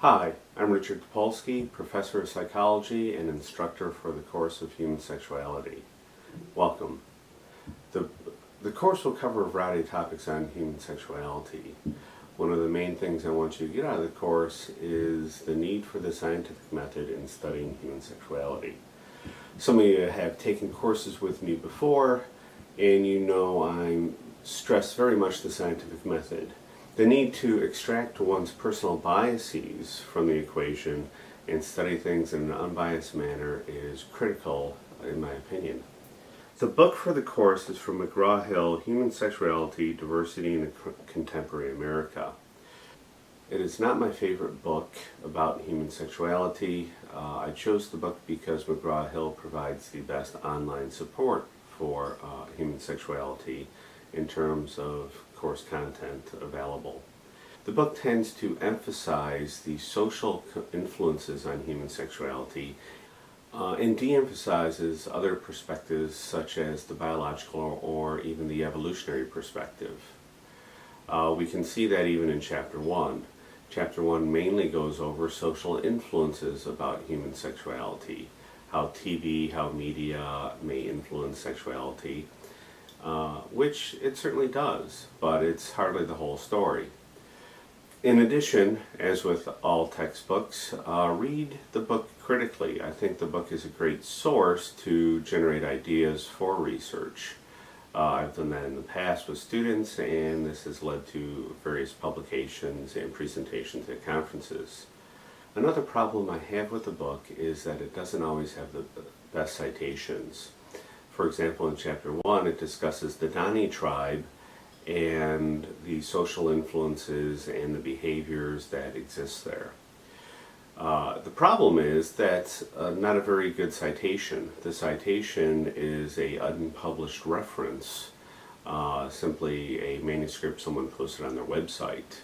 Hi, I'm Richard Topolsky, Professor of Psychology and instructor for the course of Human Sexuality. Welcome. The course will cover a variety of topics on human sexuality. One of the main things I want you to get out of the course is the need for the scientific method in studying human sexuality. Some of you have taken courses with me before, and you know I stress very much the scientific method. The need to extract one's personal biases from the equation and study things in an unbiased manner is critical, in my opinion. The book for the course is from McGraw-Hill, Human Sexuality, Diversity in Contemporary America. It is not my favorite book about human sexuality. I chose the book because McGraw-Hill provides the best online support for human sexuality in terms of course content available. The book tends to emphasize the social influences on human sexuality and de-emphasizes other perspectives such as the biological or even the evolutionary perspective. We can see that even in Chapter 1. Chapter 1 mainly goes over social influences about human sexuality, how TV, how media may influence sexuality, which it certainly does, but it's hardly the whole story. In addition, as with all textbooks, read the book critically. I think the book is a great source to generate ideas for research. I've done that in the past with students, and this has led to various publications and presentations at conferences. Another problem I have with the book is that it doesn't always have the best citations. For example, in Chapter 1, it discusses the Dani tribe and the social influences and the behaviors that exist there. The problem is that's not a very good citation. The citation is an unpublished reference, simply a manuscript someone posted on their website.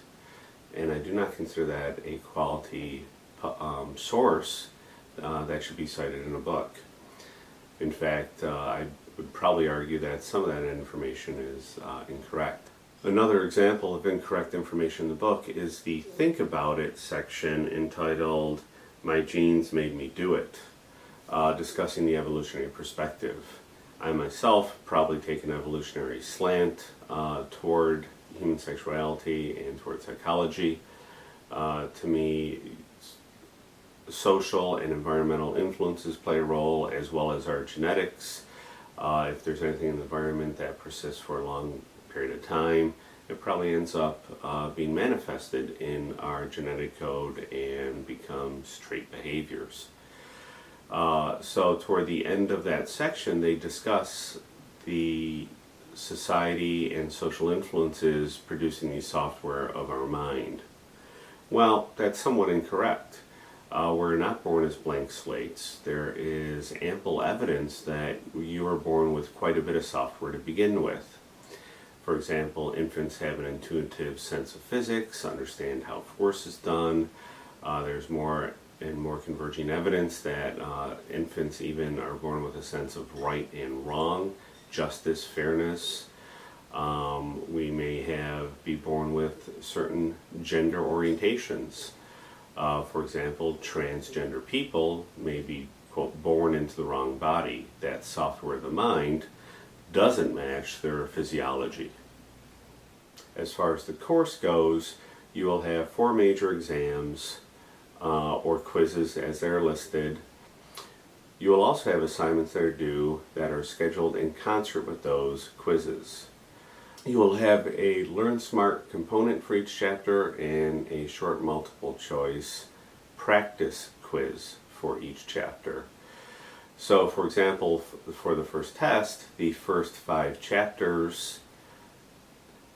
And I do not consider that a quality source that should be cited in a book. In fact, I would probably argue that some of that information is incorrect. Another example of incorrect information in the book is the Think About It section entitled My Genes Made Me Do It, discussing the evolutionary perspective. I myself probably take an evolutionary slant toward human sexuality and toward psychology. To me, social and environmental influences play a role, as well as our genetics. If there's anything in the environment that persists for a long period of time, it probably ends up being manifested in our genetic code and becomes trait behaviors. So toward the end of that section, they discuss the society and social influences producing the software of our mind. Well, that's somewhat incorrect. We're not born as blank slates. There is ample evidence that you are born with quite a bit of software to begin with. For example, infants have an intuitive sense of physics, understand how force is done. There's more and more converging evidence that infants even are born with a sense of right and wrong, justice, fairness. We may be born with certain gender orientations. For example, transgender people may be, quote, born into the wrong body. That software of the mind doesn't match their physiology. As far as the course goes, you will have 4 major exams or quizzes as they're listed. You will also have assignments that are due that are scheduled in concert with those quizzes. You will have a Learn Smart component for each chapter and a short multiple choice practice quiz for each chapter. So, for example, for the first test, the first 5 chapters,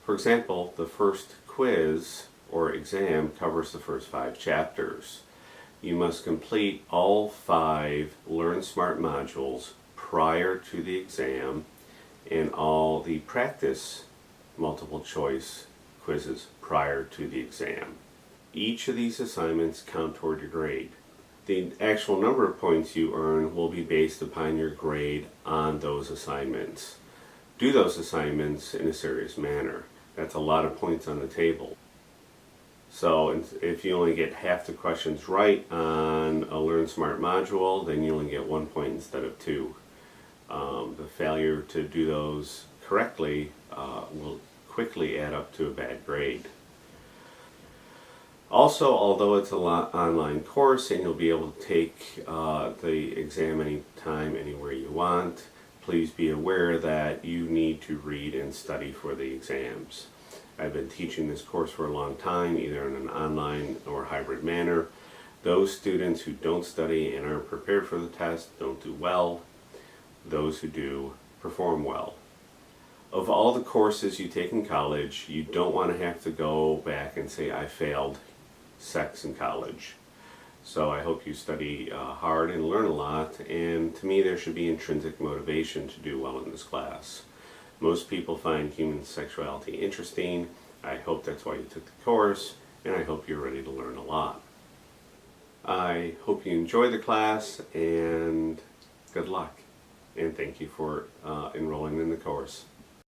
for example, the first quiz or exam covers the first 5 chapters. You must complete all 5 Learn Smart modules prior to the exam and all the practice multiple choice quizzes prior to the exam. Each of these assignments count toward your grade. The actual number of points you earn will be based upon your grade on those assignments. Do those assignments in a serious manner. That's a lot of points on the table. So if you only get half the questions right on a Learn Smart module, then you only get 1 point instead of 2. The failure to do those correctly will quickly add up to a bad grade. Also, although it's an online course and you'll be able to take the exam anytime, anywhere you want, please be aware that you need to read and study for the exams. I've been teaching this course for a long time, either in an online or hybrid manner. Those students who don't study and aren't prepared for the test don't do well. Those who do perform well. Of all the courses you take in college, you don't want to have to go back and say, I failed sex in college. So I hope you study hard and learn a lot, and to me there should be intrinsic motivation to do well in this class. Most people find human sexuality interesting. I hope that's why you took the course, and I hope you're ready to learn a lot. I hope you enjoy the class, and good luck. And thank you for enrolling in the course.